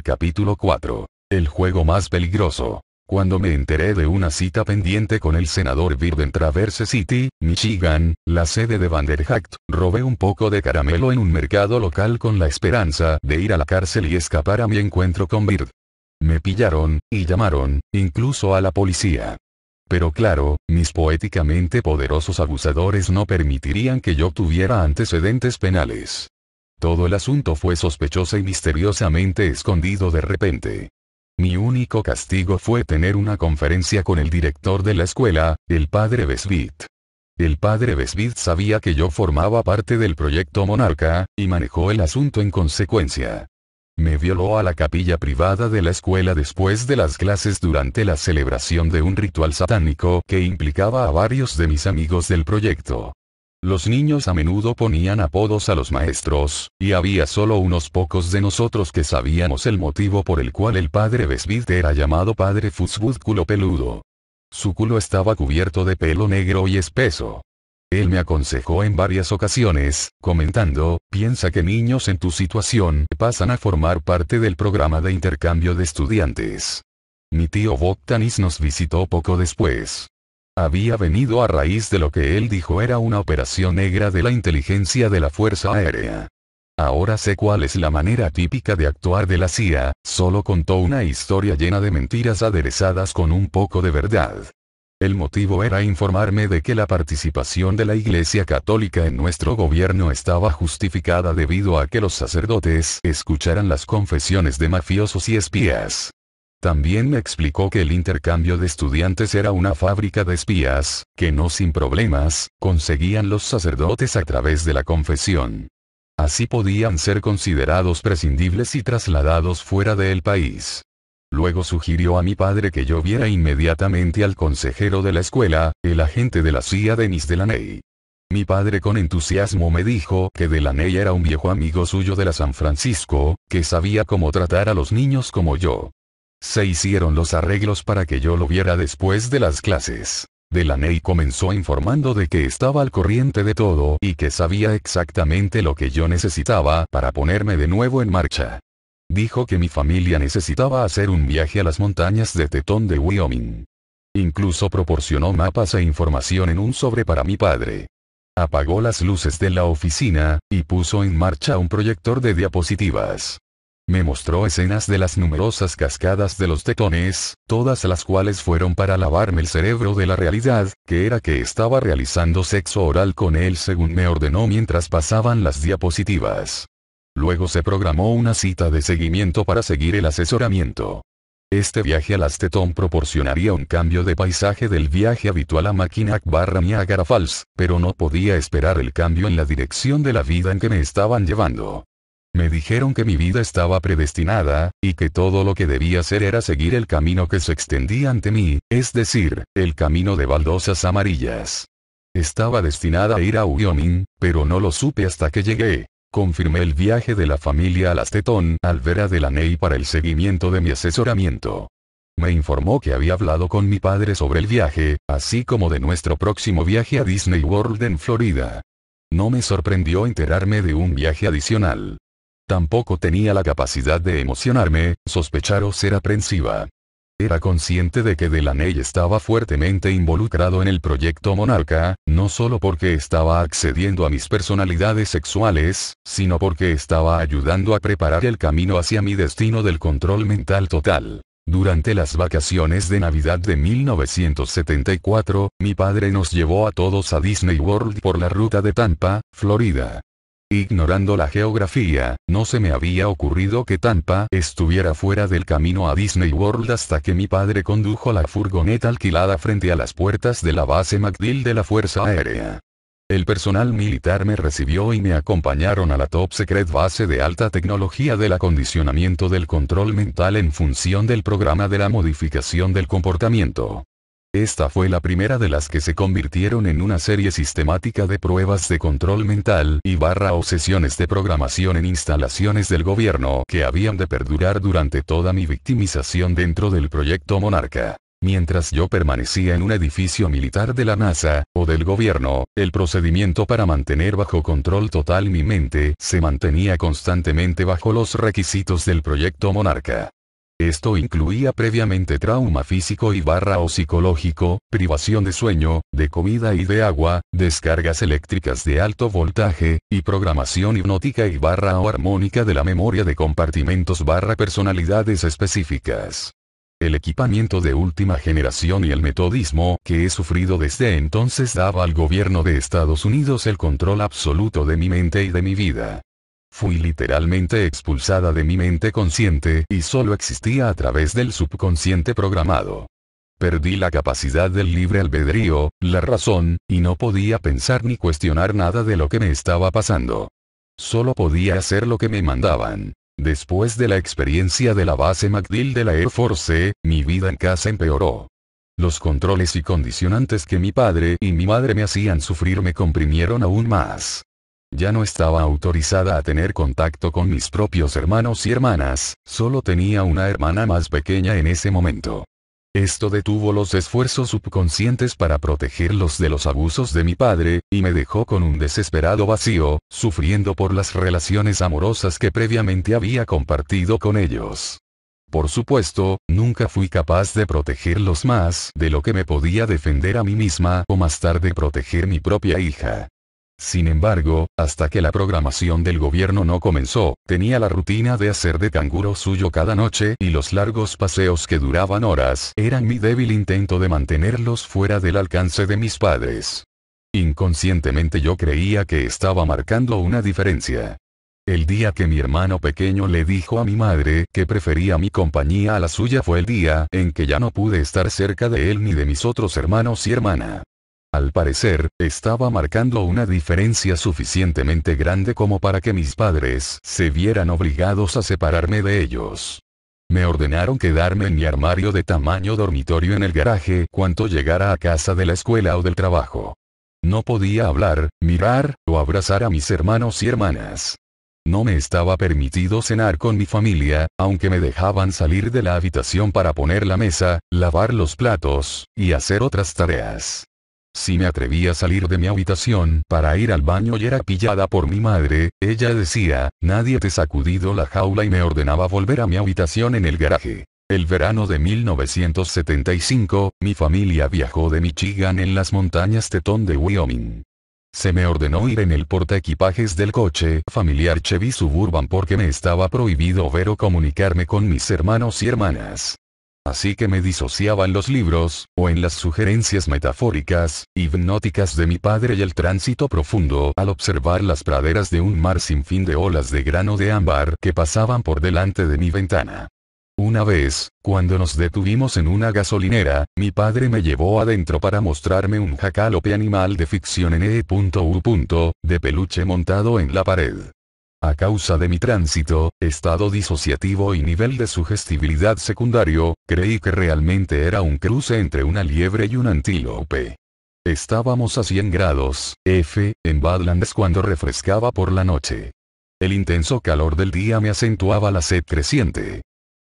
Capítulo 4. El juego más peligroso. Cuando me enteré de una cita pendiente con el senador Bird en Traverse City, Michigan, la sede de Vanderhacht, robé un poco de caramelo en un mercado local con la esperanza de ir a la cárcel y escapar a mi encuentro con Bird. Me pillaron, y llamaron, incluso a la policía. Pero claro, mis poéticamente poderosos abusadores no permitirían que yo tuviera antecedentes penales. Todo el asunto fue sospechoso y misteriosamente escondido de repente. Mi único castigo fue tener una conferencia con el director de la escuela, el padre Besbit. El padre Besbit sabía que yo formaba parte del proyecto Monarca, y manejó el asunto en consecuencia. Me violó a la capilla privada de la escuela después de las clases durante la celebración de un ritual satánico que implicaba a varios de mis amigos del proyecto. Los niños a menudo ponían apodos a los maestros, y había solo unos pocos de nosotros que sabíamos el motivo por el cual el padre Besbit era llamado padre Fuzzwood culo peludo. Su culo estaba cubierto de pelo negro y espeso. Él me aconsejó en varias ocasiones, comentando, piensa que niños en tu situación pasan a formar parte del programa de intercambio de estudiantes. Mi tío Bogdanis nos visitó poco después. Había venido a raíz de lo que él dijo era una operación negra de la inteligencia de la Fuerza Aérea. Ahora sé cuál es la manera típica de actuar de la CIA, solo contó una historia llena de mentiras aderezadas con un poco de verdad. El motivo era informarme de que la participación de la Iglesia Católica en nuestro gobierno estaba justificada debido a que los sacerdotes escucharan las confesiones de mafiosos y espías. También me explicó que el intercambio de estudiantes era una fábrica de espías, que no sin problemas, conseguían los sacerdotes a través de la confesión. Así podían ser considerados prescindibles y trasladados fuera del país. Luego sugirió a mi padre que yo viera inmediatamente al consejero de la escuela, el agente de la CIA Dennis Delaney. Mi padre con entusiasmo me dijo que Delaney era un viejo amigo suyo de la San Francisco, que sabía cómo tratar a los niños como yo. Se hicieron los arreglos para que yo lo viera después de las clases. Delaney comenzó informando de que estaba al corriente de todo y que sabía exactamente lo que yo necesitaba para ponerme de nuevo en marcha. Dijo que mi familia necesitaba hacer un viaje a las montañas de Teton de Wyoming. Incluso proporcionó mapas e información en un sobre para mi padre. Apagó las luces de la oficina, y puso en marcha un proyector de diapositivas. Me mostró escenas de las numerosas cascadas de los Tetones, todas las cuales fueron para lavarme el cerebro de la realidad, que era que estaba realizando sexo oral con él según me ordenó mientras pasaban las diapositivas. Luego se programó una cita de seguimiento para seguir el asesoramiento. Este viaje a las Teton proporcionaría un cambio de paisaje del viaje habitual a Mackinac/Niagara Falls, pero no podía esperar el cambio en la dirección de la vida en que me estaban llevando. Me dijeron que mi vida estaba predestinada, y que todo lo que debía hacer era seguir el camino que se extendía ante mí, es decir, el camino de baldosas amarillas. Estaba destinada a ir a Wyoming, pero no lo supe hasta que llegué. Confirmé el viaje de la familia a las Teton al ver a Delaney para el seguimiento de mi asesoramiento. Me informó que había hablado con mi padre sobre el viaje, así como de nuestro próximo viaje a Disney World en Florida. No me sorprendió enterarme de un viaje adicional. Tampoco tenía la capacidad de emocionarme, sospechar o ser aprensiva. Era consciente de que Delaney estaba fuertemente involucrado en el proyecto Monarca, no solo porque estaba accediendo a mis personalidades sexuales, sino porque estaba ayudando a preparar el camino hacia mi destino del control mental total. Durante las vacaciones de Navidad de 1974, mi padre nos llevó a todos a Disney World por la ruta de Tampa, Florida. Ignorando la geografía, no se me había ocurrido que Tampa estuviera fuera del camino a Disney World hasta que mi padre condujo la furgoneta alquilada frente a las puertas de la base MacDill de la Fuerza Aérea. El personal militar me recibió y me acompañaron a la Top Secret base de alta tecnología del acondicionamiento del control mental en función del programa de la modificación del comportamiento. Esta fue la primera de las que se convirtieron en una serie sistemática de pruebas de control mental o sesiones de programación en instalaciones del gobierno que habían de perdurar durante toda mi victimización dentro del proyecto Monarca. Mientras yo permanecía en un edificio militar de la NASA, o del gobierno, el procedimiento para mantener bajo control total mi mente se mantenía constantemente bajo los requisitos del proyecto Monarca. Esto incluía previamente trauma físico o psicológico, privación de sueño, de comida y de agua, descargas eléctricas de alto voltaje, y programación hipnótica o armónica de la memoria de compartimentos personalidades específicas. El equipamiento de última generación y el metodismo que he sufrido desde entonces daba al gobierno de Estados Unidos el control absoluto de mi mente y de mi vida. Fui literalmente expulsada de mi mente consciente y solo existía a través del subconsciente programado. Perdí la capacidad del libre albedrío, la razón, y no podía pensar ni cuestionar nada de lo que me estaba pasando. Solo podía hacer lo que me mandaban. Después de la experiencia de la base MacDill de la Air Force, mi vida en casa empeoró. Los controles y condicionantes que mi padre y mi madre me hacían sufrir me comprimieron aún más. Ya no estaba autorizada a tener contacto con mis propios hermanos y hermanas, solo tenía una hermana más pequeña en ese momento. Esto detuvo los esfuerzos subconscientes para protegerlos de los abusos de mi padre, y me dejó con un desesperado vacío, sufriendo por las relaciones amorosas que previamente había compartido con ellos. Por supuesto, nunca fui capaz de protegerlos más de lo que me podía defender a mí misma o más tarde proteger mi propia hija. Sin embargo, hasta que la programación del gobierno no comenzó, tenía la rutina de hacer de canguro suyo cada noche y los largos paseos que duraban horas eran mi débil intento de mantenerlos fuera del alcance de mis padres. Inconscientemente yo creía que estaba marcando una diferencia. El día que mi hermano pequeño le dijo a mi madre que prefería mi compañía a la suya fue el día en que ya no pude estar cerca de él ni de mis otros hermanos y hermana. Al parecer, estaba marcando una diferencia suficientemente grande como para que mis padres se vieran obligados a separarme de ellos. Me ordenaron quedarme en mi armario de tamaño dormitorio en el garaje cuando llegara a casa de la escuela o del trabajo. No podía hablar, mirar, o abrazar a mis hermanos y hermanas. No me estaba permitido cenar con mi familia, aunque me dejaban salir de la habitación para poner la mesa, lavar los platos, y hacer otras tareas. Si me atrevía a salir de mi habitación para ir al baño y era pillada por mi madre, ella decía, nadie te ha sacudido la jaula y me ordenaba volver a mi habitación en el garaje. El verano de 1975, mi familia viajó de Michigan en las montañas Teton de Wyoming. Se me ordenó ir en el portaequipajes del coche familiar Chevy Suburban porque me estaba prohibido ver o comunicarme con mis hermanos y hermanas. Así que me disociaba en los libros, o en las sugerencias metafóricas, hipnóticas de mi padre y el tránsito profundo al observar las praderas de un mar sin fin de olas de grano de ámbar que pasaban por delante de mi ventana. Una vez, cuando nos detuvimos en una gasolinera, mi padre me llevó adentro para mostrarme un jacalope animal de ficción de peluche montado en la pared. A causa de mi tránsito, estado disociativo y nivel de sugestibilidad secundario, creí que realmente era un cruce entre una liebre y un antílope. Estábamos a 100 grados F en Badlands cuando refrescaba por la noche. El intenso calor del día me acentuaba la sed creciente.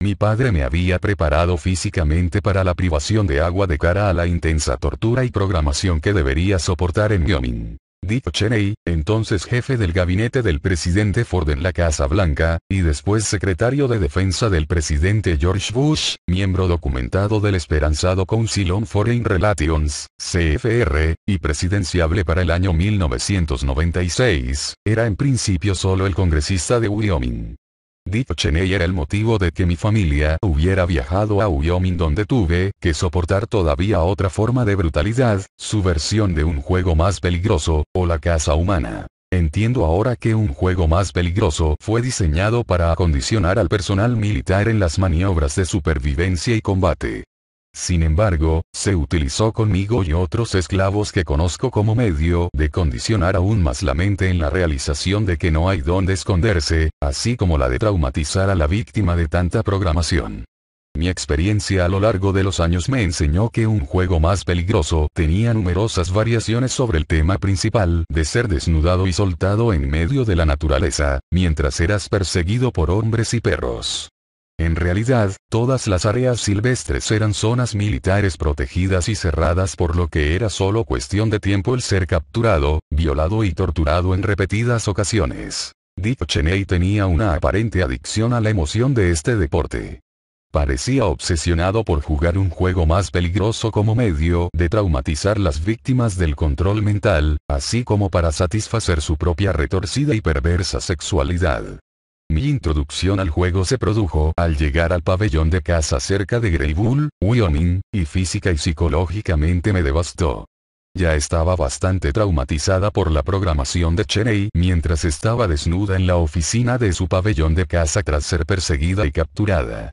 Mi padre me había preparado físicamente para la privación de agua de cara a la intensa tortura y programación que debería soportar en Wyoming. Dick Cheney, entonces jefe del gabinete del presidente Ford en la Casa Blanca, y después secretario de Defensa del presidente George Bush, miembro documentado del esperanzado Council on Foreign Relations, CFR, y presidenciable para el año 1996, era en principio solo el congresista de Wyoming. Dick Cheney era el motivo de que mi familia hubiera viajado a Wyoming donde tuve que soportar todavía otra forma de brutalidad, su versión de un juego más peligroso, o la caza humana. Entiendo ahora que un juego más peligroso fue diseñado para acondicionar al personal militar en las maniobras de supervivencia y combate. Sin embargo, se utilizó conmigo y otros esclavos que conozco como medio de condicionar aún más la mente en la realización de que no hay dónde esconderse, así como la de traumatizar a la víctima de tanta programación. Mi experiencia a lo largo de los años me enseñó que un juego más peligroso tenía numerosas variaciones sobre el tema principal de ser desnudado y soltado en medio de la naturaleza, mientras eras perseguido por hombres y perros. En realidad, todas las áreas silvestres eran zonas militares protegidas y cerradas, por lo que era solo cuestión de tiempo el ser capturado, violado y torturado en repetidas ocasiones. Dick Cheney tenía una aparente adicción a la emoción de este deporte. Parecía obsesionado por jugar un juego más peligroso como medio de traumatizar las víctimas del control mental, así como para satisfacer su propia retorcida y perversa sexualidad. Mi introducción al juego se produjo al llegar al pabellón de caza cerca de Greybull, Wyoming, y física y psicológicamente me devastó. Ya estaba bastante traumatizada por la programación de Cheney mientras estaba desnuda en la oficina de su pabellón de caza tras ser perseguida y capturada.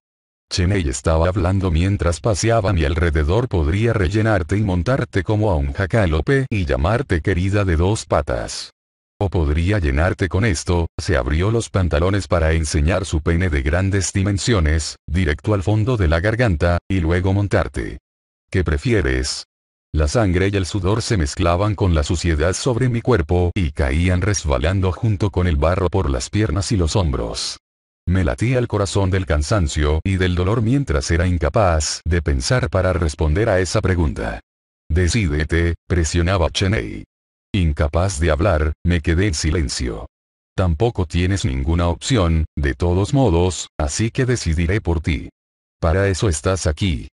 Cheney estaba hablando mientras paseaba a mi alrededor: podría rellenarte y montarte como a un jacalope y llamarte querida de dos patas. O podría llenarte con esto. Se abrió los pantalones para enseñar su pene de grandes dimensiones, directo al fondo de la garganta, y luego montarte. ¿Qué prefieres? La sangre y el sudor se mezclaban con la suciedad sobre mi cuerpo y caían resbalando junto con el barro por las piernas y los hombros. Me latía el corazón del cansancio y del dolor mientras era incapaz de pensar para responder a esa pregunta. Decídete, presionaba Cheney. Incapaz de hablar, me quedé en silencio. Tampoco tienes ninguna opción, de todos modos, así que decidiré por ti. Para eso estás aquí.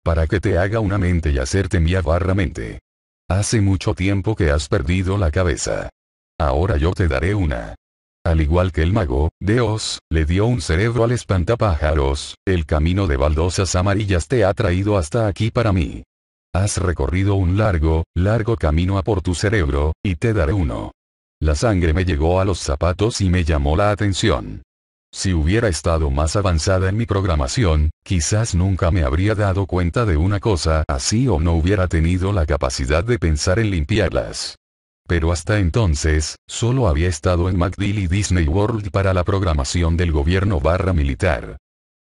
Para que te haga una mente y hacerte mía barra mente. Hace mucho tiempo que has perdido la cabeza. Ahora yo te daré una. Al igual que el mago, Dios, le dio un cerebro al espantapájaros, el camino de baldosas amarillas te ha traído hasta aquí para mí. Has recorrido un largo, largo camino a por tu cerebro, y te daré uno. La sangre me llegó a los zapatos y me llamó la atención. Si hubiera estado más avanzada en mi programación, quizás nunca me habría dado cuenta de una cosa así o no hubiera tenido la capacidad de pensar en limpiarlas. Pero hasta entonces, solo había estado en MacDill y Disney World para la programación del gobierno barra militar.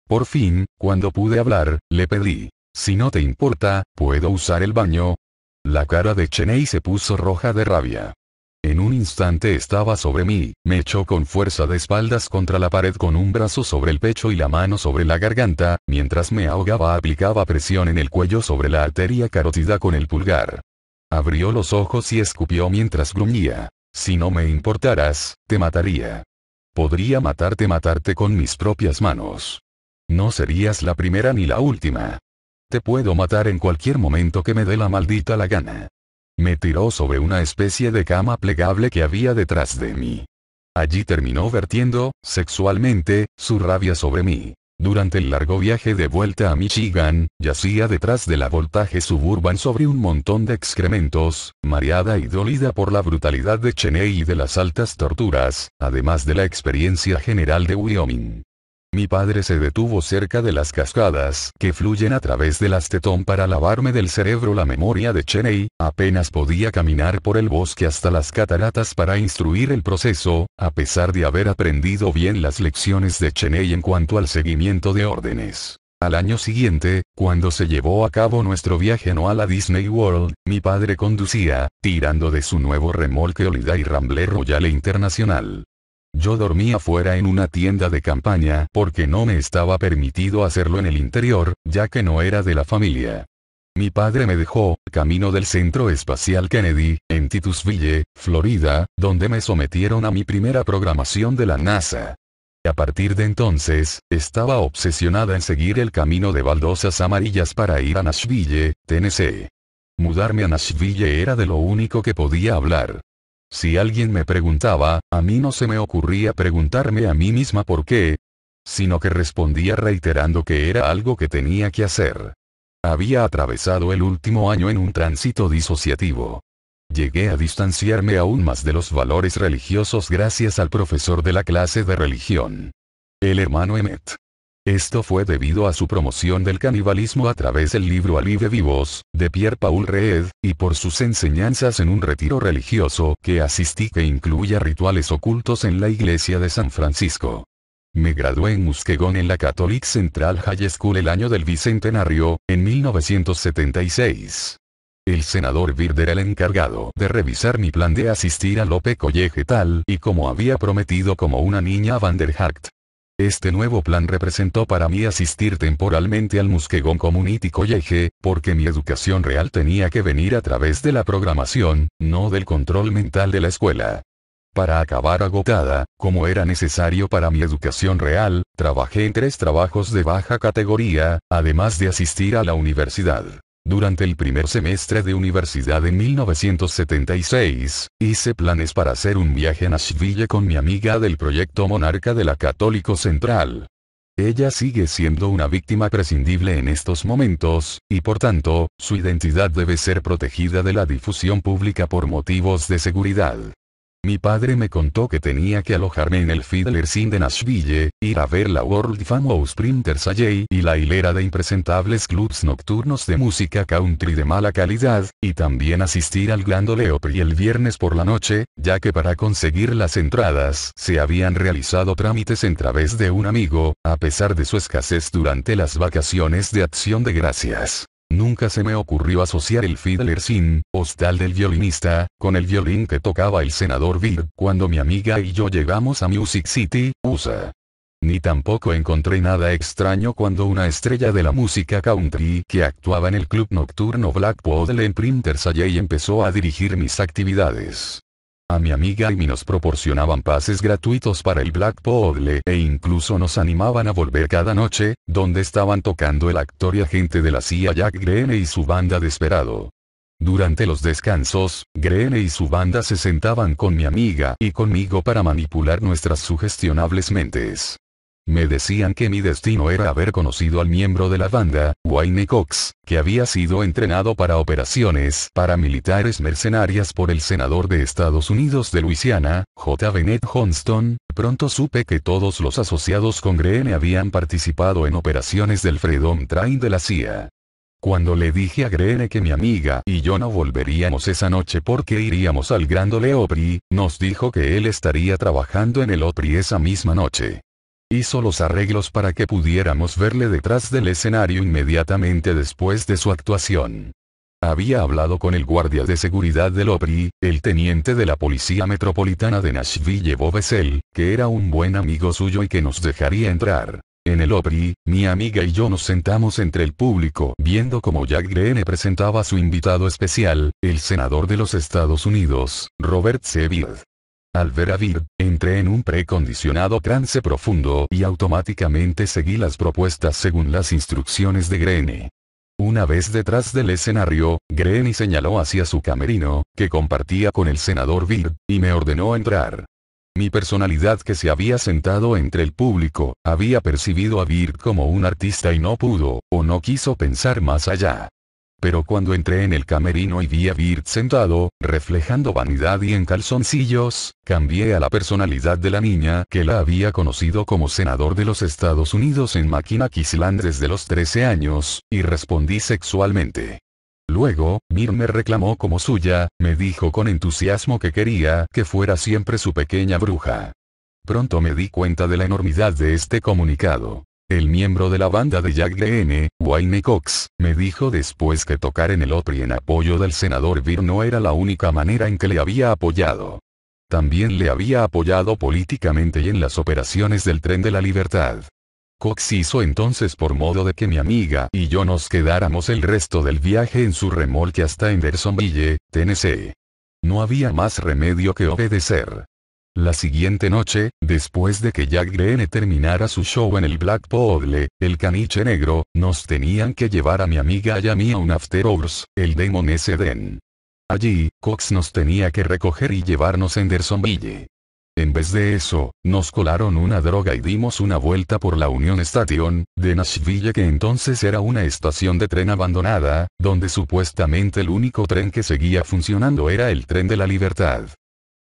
Por fin, cuando pude hablar, le pedí: si no te importa, ¿puedo usar el baño? La cara de Cheney se puso roja de rabia. En un instante estaba sobre mí, me echó con fuerza de espaldas contra la pared con un brazo sobre el pecho y la mano sobre la garganta, mientras me ahogaba aplicaba presión en el cuello sobre la arteria carótida con el pulgar. Abrió los ojos y escupió mientras gruñía: si no me importaras, te mataría. Podría matarte con mis propias manos. No serías la primera ni la última. Te puedo matar en cualquier momento que me dé la maldita la gana. Me tiró sobre una especie de cama plegable que había detrás de mí. Allí terminó vertiendo, sexualmente, su rabia sobre mí. Durante el largo viaje de vuelta a Michigan, yacía detrás de la Voltaje Suburban sobre un montón de excrementos, mareada y dolida por la brutalidad de Cheney y de las altas torturas, además de la experiencia general de Wyoming. Mi padre se detuvo cerca de las cascadas que fluyen a través del Astetón para lavarme del cerebro la memoria de Cheney. Apenas podía caminar por el bosque hasta las cataratas para instruir el proceso, a pesar de haber aprendido bien las lecciones de Cheney en cuanto al seguimiento de órdenes. Al año siguiente, cuando se llevó a cabo nuestro viaje anual a Disney World, mi padre conducía, tirando de su nuevo remolque Holiday Rambler Royale Internacional. Yo dormía fuera en una tienda de campaña porque no me estaba permitido hacerlo en el interior, ya que no era de la familia. Mi padre me dejó, camino del Centro Espacial Kennedy, en Titusville, Florida, donde me sometieron a mi primera programación de la NASA. A partir de entonces, estaba obsesionada en seguir el camino de baldosas amarillas para ir a Nashville, Tennessee. Mudarme a Nashville era de lo único que podía hablar. Si alguien me preguntaba, a mí no se me ocurría preguntarme a mí misma por qué, sino que respondía reiterando que era algo que tenía que hacer. Había atravesado el último año en un tránsito disociativo. Llegué a distanciarme aún más de los valores religiosos gracias al profesor de la clase de religión, el hermano Emmett. Esto fue debido a su promoción del canibalismo a través del libro Alive Vivos, de Pierre-Paul Reed, y por sus enseñanzas en un retiro religioso que asistí que incluía rituales ocultos en la iglesia de San Francisco. Me gradué en Muskegon en la Catholic Central High School el año del bicentenario, en 1976. El senador Byrd era el encargado de revisar mi plan de asistir al Lope College tal y como había prometido como una niña Vanderhagt. Este nuevo plan representó para mí asistir temporalmente al Muskegon Community College, porque mi educación real tenía que venir a través de la programación, no del control mental de la escuela. Para acabar agotada, como era necesario para mi educación real, trabajé en 3 trabajos de baja categoría, además de asistir a la universidad. Durante el primer semestre de universidad en 1976, hice planes para hacer un viaje a Nashville con mi amiga del proyecto Monarca de la Católico Central. Ella sigue siendo una víctima prescindible en estos momentos, y por tanto, su identidad debe ser protegida de la difusión pública por motivos de seguridad. Mi padre me contó que tenía que alojarme en el Fiddler's Inn de Nashville, ir a ver la World Famous Printers Alley y la hilera de impresentables clubs nocturnos de música country de mala calidad, y también asistir al Grand Ole Opry el viernes por la noche, ya que para conseguir las entradas se habían realizado trámites en través de un amigo, a pesar de su escasez durante las vacaciones de Acción de Gracias. Nunca se me ocurrió asociar el Fiddler's Inn, hostal del violinista, con el violín que tocaba el senador Byrd cuando mi amiga y yo llegamos a Music City, USA. Ni tampoco encontré nada extraño cuando una estrella de la música country que actuaba en el club nocturno Black Poodle en Printers Alley empezó a dirigir mis actividades. A mi amiga y mí nos proporcionaban pases gratuitos para el Black Poodle e incluso nos animaban a volver cada noche, donde estaban tocando el actor y agente de la CIA Jack Greene y su banda Desperado. Durante los descansos, Greene y su banda se sentaban con mi amiga y conmigo para manipular nuestras sugestionables mentes. Me decían que mi destino era haber conocido al miembro de la banda, Wayne Cox, que había sido entrenado para operaciones paramilitares mercenarias por el senador de Estados Unidos de Luisiana, J. Bennett Johnston. Pronto supe que todos los asociados con Greene habían participado en operaciones del Freedom Train de la CIA. Cuando le dije a Greene que mi amiga y yo no volveríamos esa noche porque iríamos al Grand Ole Opry, nos dijo que él estaría trabajando en el Opry esa misma noche. Hizo los arreglos para que pudiéramos verle detrás del escenario inmediatamente después de su actuación. Había hablado con el guardia de seguridad del Opry, el teniente de la Policía Metropolitana de Nashville Bob Essel, que era un buen amigo suyo y que nos dejaría entrar. En el Opry, mi amiga y yo nos sentamos entre el público viendo cómo Jack Greene presentaba a su invitado especial, el senador de los Estados Unidos, Robert C. Byrd. Al ver a Byrd, entré en un precondicionado trance profundo y automáticamente seguí las propuestas según las instrucciones de Greene. Una vez detrás del escenario, Greene señaló hacia su camerino, que compartía con el senador Byrd, y me ordenó entrar. Mi personalidad que se había sentado entre el público, había percibido a Byrd como un artista y no pudo, o no quiso pensar más allá. Pero cuando entré en el camerino y vi a Byrd sentado, reflejando vanidad y en calzoncillos, cambié a la personalidad de la niña que la había conocido como senador de los Estados Unidos en Mackinac Island desde los 13 años, y respondí sexualmente. Luego, Byrd me reclamó como suya, me dijo con entusiasmo que quería que fuera siempre su pequeña bruja. Pronto me di cuenta de la enormidad de este comunicado. El miembro de la banda de Jack Greene, Wayne Cox, me dijo después que tocar en el Opry en apoyo del senador Byrd no era la única manera en que le había apoyado. También le había apoyado políticamente y en las operaciones del Tren de la Libertad. Cox hizo entonces por modo de que mi amiga y yo nos quedáramos el resto del viaje en su remolque hasta Hendersonville, Tennessee. No había más remedio que obedecer. La siguiente noche, después de que Jack Greene terminara su show en el Black Poodle, el Caniche Negro, nos tenían que llevar a mi amiga y a mí a un After Hours, el Demon S. Den. Allí, Cox nos tenía que recoger y llevarnos a Hendersonville. En vez de eso, nos colaron una droga y dimos una vuelta por la Union Station, de Nashville que entonces era una estación de tren abandonada, donde supuestamente el único tren que seguía funcionando era el Tren de la Libertad.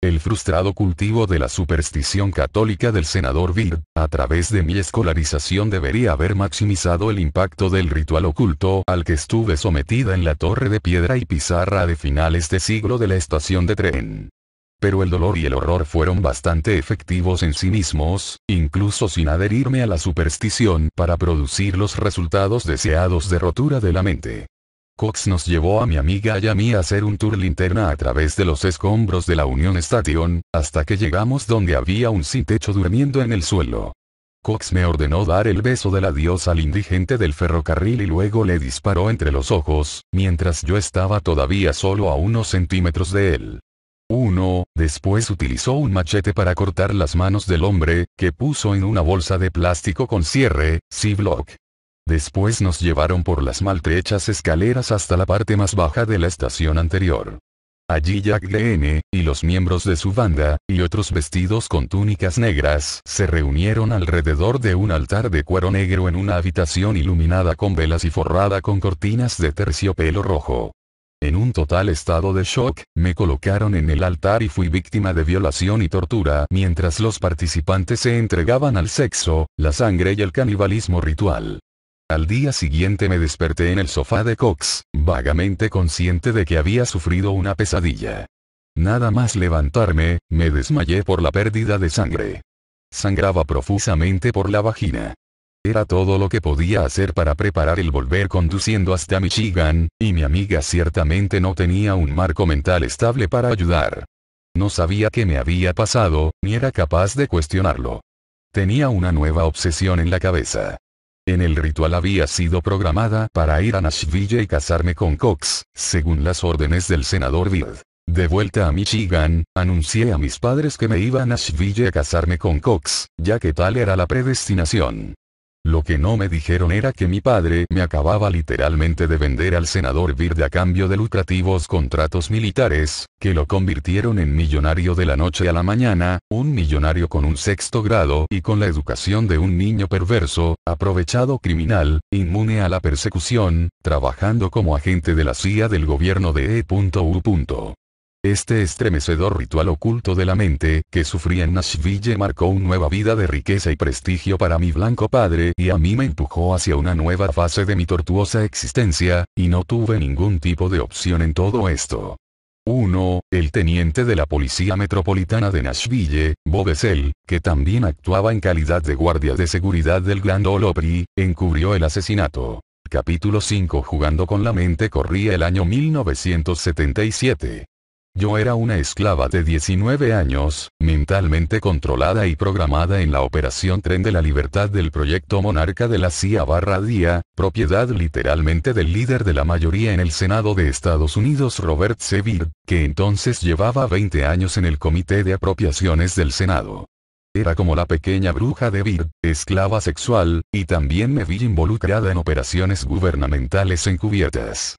El frustrado cultivo de la superstición católica del senador Byrd, a través de mi escolarización debería haber maximizado el impacto del ritual oculto al que estuve sometida en la torre de piedra y pizarra de finales de siglo de la estación de tren. Pero el dolor y el horror fueron bastante efectivos en sí mismos, incluso sin adherirme a la superstición para producir los resultados deseados de rotura de la mente. Cox nos llevó a mi amiga y a mí a hacer un tour linterna a través de los escombros de la Union Station, hasta que llegamos donde había un sin techo durmiendo en el suelo. Cox me ordenó dar el beso del adiós al indigente del ferrocarril y luego le disparó entre los ojos, mientras yo estaba todavía solo a unos centímetros de él. Después utilizó un machete para cortar las manos del hombre, que puso en una bolsa de plástico con cierre, C-Block. Después nos llevaron por las maltrechas escaleras hasta la parte más baja de la estación anterior. Allí Jack D.N., y los miembros de su banda, y otros vestidos con túnicas negras, se reunieron alrededor de un altar de cuero negro en una habitación iluminada con velas y forrada con cortinas de terciopelo rojo. En un total estado de shock, me colocaron en el altar y fui víctima de violación y tortura mientras los participantes se entregaban al sexo, la sangre y el canibalismo ritual. Al día siguiente me desperté en el sofá de Cox, vagamente consciente de que había sufrido una pesadilla. Nada más levantarme, me desmayé por la pérdida de sangre. Sangraba profusamente por la vagina. Era todo lo que podía hacer para preparar el volver conduciendo hasta Michigan, y mi amiga ciertamente no tenía un marco mental estable para ayudar. No sabía qué me había pasado, ni era capaz de cuestionarlo. Tenía una nueva obsesión en la cabeza. En el ritual había sido programada para ir a Nashville y casarme con Cox, según las órdenes del senador Byrd. De vuelta a Michigan, anuncié a mis padres que me iba a Nashville a casarme con Cox, ya que tal era la predestinación. Lo que no me dijeron era que mi padre me acababa literalmente de vender al senador Byrd a cambio de lucrativos contratos militares, que lo convirtieron en millonario de la noche a la mañana, un millonario con un sexto grado y con la educación de un niño perverso, aprovechado criminal, inmune a la persecución, trabajando como agente de la CIA del gobierno de E.U. Este estremecedor ritual oculto de la mente, que sufría en Nashville, marcó una nueva vida de riqueza y prestigio para mi blanco padre y a mí me empujó hacia una nueva fase de mi tortuosa existencia, y no tuve ningún tipo de opción en todo esto. El teniente de la Policía Metropolitana de Nashville, Bob Essel, que también actuaba en calidad de guardia de seguridad del Grand Ole Opry, encubrió el asesinato. Capítulo 5. Jugando con la mente. Corría el año 1977. Yo era una esclava de 19 años, mentalmente controlada y programada en la Operación Tren de la Libertad del Proyecto Monarca de la CIA/DIA, propiedad literalmente del líder de la mayoría en el Senado de Estados Unidos, Robert C. Byrd, que entonces llevaba 20 años en el Comité de Apropiaciones del Senado. Era como la pequeña bruja de Byrd, esclava sexual, y también me vi involucrada en operaciones gubernamentales encubiertas.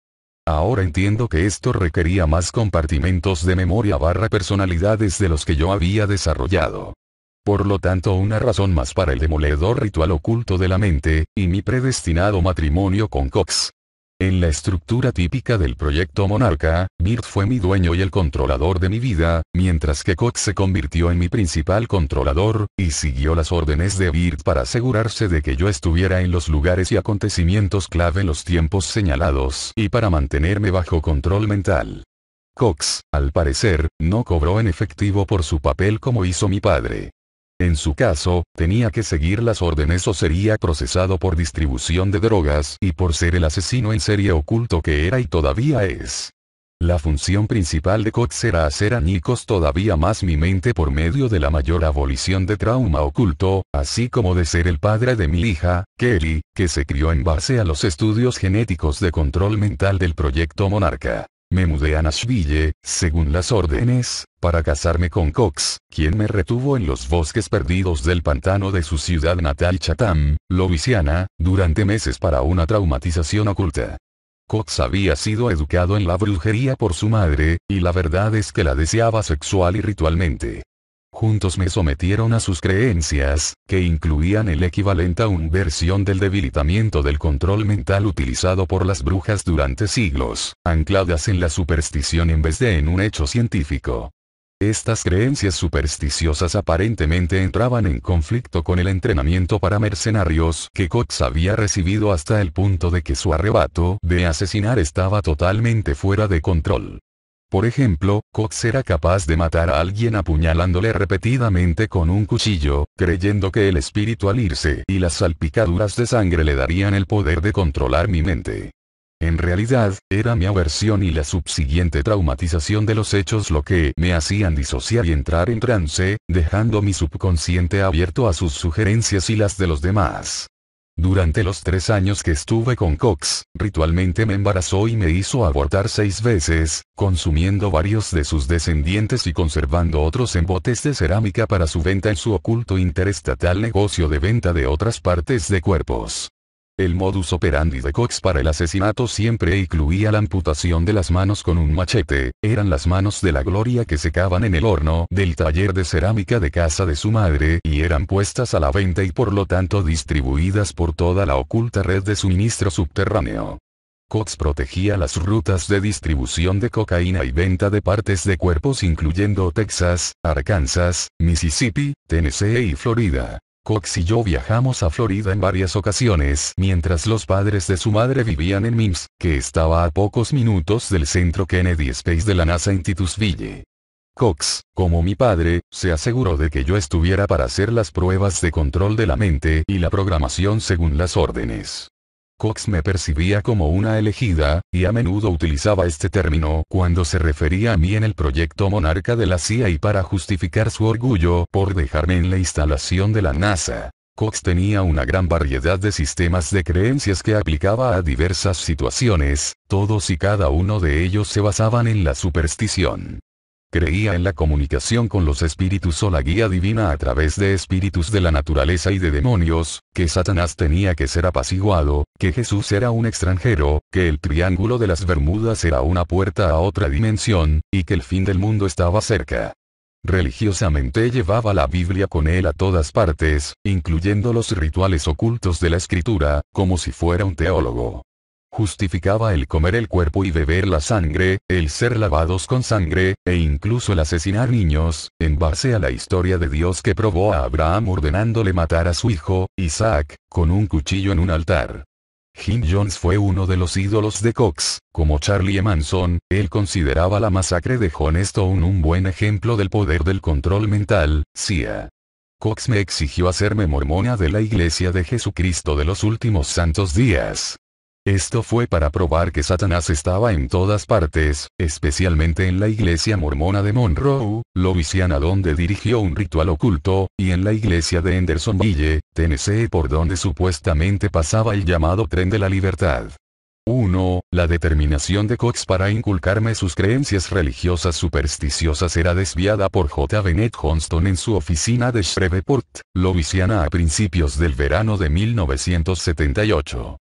Ahora entiendo que esto requería más compartimentos de memoria/personalidades de los que yo había desarrollado. Por lo tanto, una razón más para el demoledor ritual oculto de la mente, y mi predestinado matrimonio con Cox. En la estructura típica del proyecto Monarca, Byrd fue mi dueño y el controlador de mi vida, mientras que Cox se convirtió en mi principal controlador, y siguió las órdenes de Byrd para asegurarse de que yo estuviera en los lugares y acontecimientos clave en los tiempos señalados, y para mantenerme bajo control mental. Cox, al parecer, no cobró en efectivo por su papel como hizo mi padre. En su caso, tenía que seguir las órdenes o sería procesado por distribución de drogas y por ser el asesino en serie oculto que era y todavía es. La función principal de Cox era hacer añicos todavía más mi mente por medio de la mayor abolición de trauma oculto, así como de ser el padre de mi hija, Kelly, que se crió en base a los estudios genéticos de control mental del Proyecto Monarca. Me mudé a Nashville, según las órdenes, para casarme con Cox, quien me retuvo en los bosques perdidos del pantano de su ciudad natal Chatham, Louisiana, durante meses para una traumatización oculta. Cox había sido educado en la brujería por su madre, y la verdad es que la deseaba sexual y ritualmente. Juntos me sometieron a sus creencias, que incluían el equivalente a una versión del debilitamiento del control mental utilizado por las brujas durante siglos, ancladas en la superstición en vez de en un hecho científico. Estas creencias supersticiosas aparentemente entraban en conflicto con el entrenamiento para mercenarios que Cox había recibido hasta el punto de que su arrebato de asesinar estaba totalmente fuera de control. Por ejemplo, Cox era capaz de matar a alguien apuñalándole repetidamente con un cuchillo, creyendo que el espíritu al irse y las salpicaduras de sangre le darían el poder de controlar mi mente. En realidad, era mi aversión y la subsiguiente traumatización de los hechos lo que me hacían disociar y entrar en trance, dejando mi subconsciente abierto a sus sugerencias y las de los demás. Durante los 3 años que estuve con Cox, ritualmente me embarazó y me hizo abortar 6 veces, consumiendo varios de sus descendientes y conservando otros en botes de cerámica para su venta en su oculto interestatal negocio de venta de otras partes de cuerpos. El modus operandi de Cox para el asesinato siempre incluía la amputación de las manos con un machete, eran las manos de la gloria que secaban en el horno del taller de cerámica de casa de su madre y eran puestas a la venta y por lo tanto distribuidas por toda la oculta red de suministro subterráneo. Cox protegía las rutas de distribución de cocaína y venta de partes de cuerpos incluyendo Texas, Arkansas, Mississippi, Tennessee y Florida. Cox y yo viajamos a Florida en varias ocasiones mientras los padres de su madre vivían en Mims, que estaba a pocos minutos del centro Kennedy Space de la NASA en Titusville. Cox, como mi padre, se aseguró de que yo estuviera para hacer las pruebas de control de la mente y la programación según las órdenes. Cox me percibía como una elegida, y a menudo utilizaba este término cuando se refería a mí en el proyecto Monarca de la CIA y para justificar su orgullo por dejarme en la instalación de la NASA. Cox tenía una gran variedad de sistemas de creencias que aplicaba a diversas situaciones, todos y cada uno de ellos se basaban en la superstición. Creía en la comunicación con los espíritus o la guía divina a través de espíritus de la naturaleza y de demonios, que Satanás tenía que ser apaciguado, que Jesús era un extranjero, que el Triángulo de las Bermudas era una puerta a otra dimensión, y que el fin del mundo estaba cerca. Religiosamente llevaba la Biblia con él a todas partes, incluyendo los rituales ocultos de la escritura, como si fuera un teólogo. Justificaba el comer el cuerpo y beber la sangre, el ser lavados con sangre, e incluso el asesinar niños, en base a la historia de Dios que probó a Abraham ordenándole matar a su hijo, Isaac, con un cuchillo en un altar. Jim Jones fue uno de los ídolos de Cox, como Charlie Manson, él consideraba la masacre de Jonestown un buen ejemplo del poder del control mental, CIA. Cox me exigió hacerme mormona de la Iglesia de Jesucristo de los Últimos Santos Días. Esto fue para probar que Satanás estaba en todas partes, especialmente en la iglesia mormona de Monroe, Louisiana donde dirigió un ritual oculto, y en la iglesia de Hendersonville, Tennessee por donde supuestamente pasaba el llamado tren de la libertad. 1. La determinación de Cox para inculcarme sus creencias religiosas supersticiosas era desviada por J. Bennett Johnston en su oficina de Shreveport, Louisiana a principios del verano de 1978.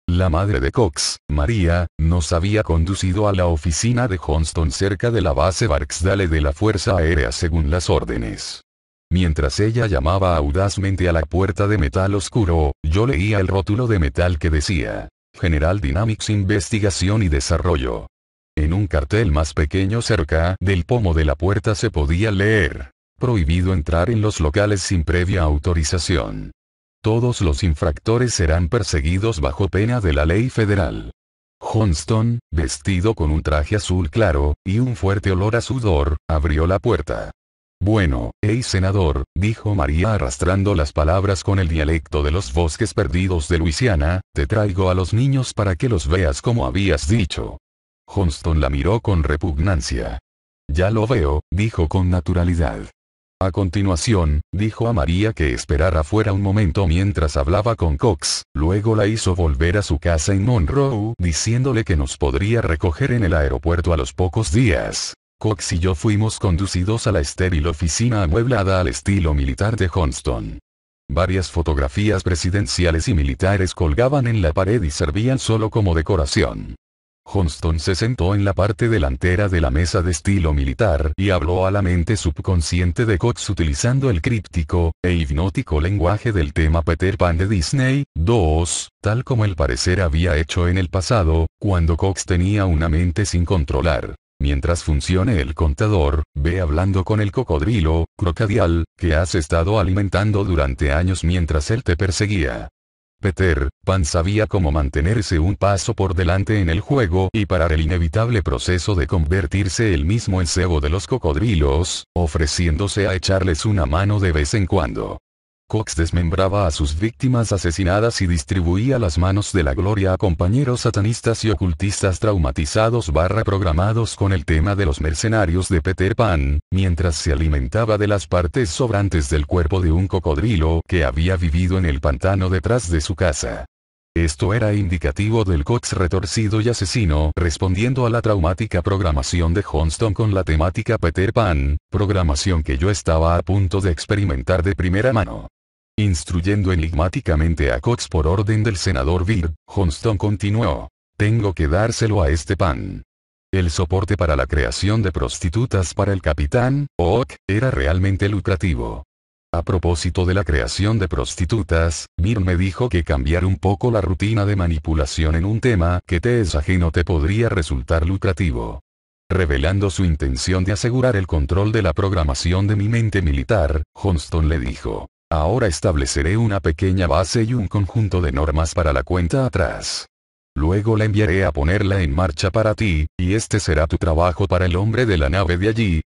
La madre de Cox, María, nos había conducido a la oficina de Johnston cerca de la base Barksdale de la Fuerza Aérea según las órdenes. Mientras ella llamaba audazmente a la puerta de metal oscuro, yo leía el rótulo de metal que decía, General Dynamics Investigación y Desarrollo. En un cartel más pequeño cerca del pomo de la puerta se podía leer, prohibido entrar en los locales sin previa autorización. Todos los infractores serán perseguidos bajo pena de la ley federal. Johnston, vestido con un traje azul claro, y un fuerte olor a sudor, abrió la puerta. Bueno, senador, dijo María arrastrando las palabras con el dialecto de los bosques perdidos de Luisiana, te traigo a los niños para que los veas como habías dicho. Johnston la miró con repugnancia. Ya lo veo, dijo con naturalidad. A continuación, dijo a María que esperara fuera un momento mientras hablaba con Cox, luego la hizo volver a su casa en Monroe diciéndole que nos podría recoger en el aeropuerto a los pocos días. Cox y yo fuimos conducidos a la estéril oficina amueblada al estilo militar de Johnston. Varias fotografías presidenciales y militares colgaban en la pared y servían solo como decoración. Johnston se sentó en la parte delantera de la mesa de estilo militar y habló a la mente subconsciente de Cox utilizando el críptico e hipnótico lenguaje del tema Peter Pan de Disney 2, tal como el parecer había hecho en el pasado, cuando Cox tenía una mente sin controlar. Mientras funcione el contador, ve hablando con el cocodrilo, Crocodile, que has estado alimentando durante años mientras él te perseguía. Peter Pan sabía cómo mantenerse un paso por delante en el juego y parar el inevitable proceso de convertirse él mismo en cebo de los cocodrilos, ofreciéndose a echarles una mano de vez en cuando. Cox desmembraba a sus víctimas asesinadas y distribuía las manos de la gloria a compañeros satanistas y ocultistas traumatizados programados con el tema de los mercenarios de Peter Pan, mientras se alimentaba de las partes sobrantes del cuerpo de un cocodrilo que había vivido en el pantano detrás de su casa. Esto era indicativo del Cox retorcido y asesino, respondiendo a la traumática programación de Johnston con la temática Peter Pan, programación que yo estaba a punto de experimentar de primera mano. Instruyendo enigmáticamente a Cox por orden del senador Byrd, Johnston continuó: tengo que dárselo a este Pan. El soporte para la creación de prostitutas para el capitán Oak era realmente lucrativo. A propósito de la creación de prostitutas, Byrd me dijo que cambiar un poco la rutina de manipulación en un tema que te es ajeno te podría resultar lucrativo. Revelando su intención de asegurar el control de la programación de mi mente militar, Johnston le dijo: ahora estableceré una pequeña base y un conjunto de normas para la cuenta atrás. Luego la enviaré a ponerla en marcha para ti, y este será tu trabajo para el hombre de la nave de allí.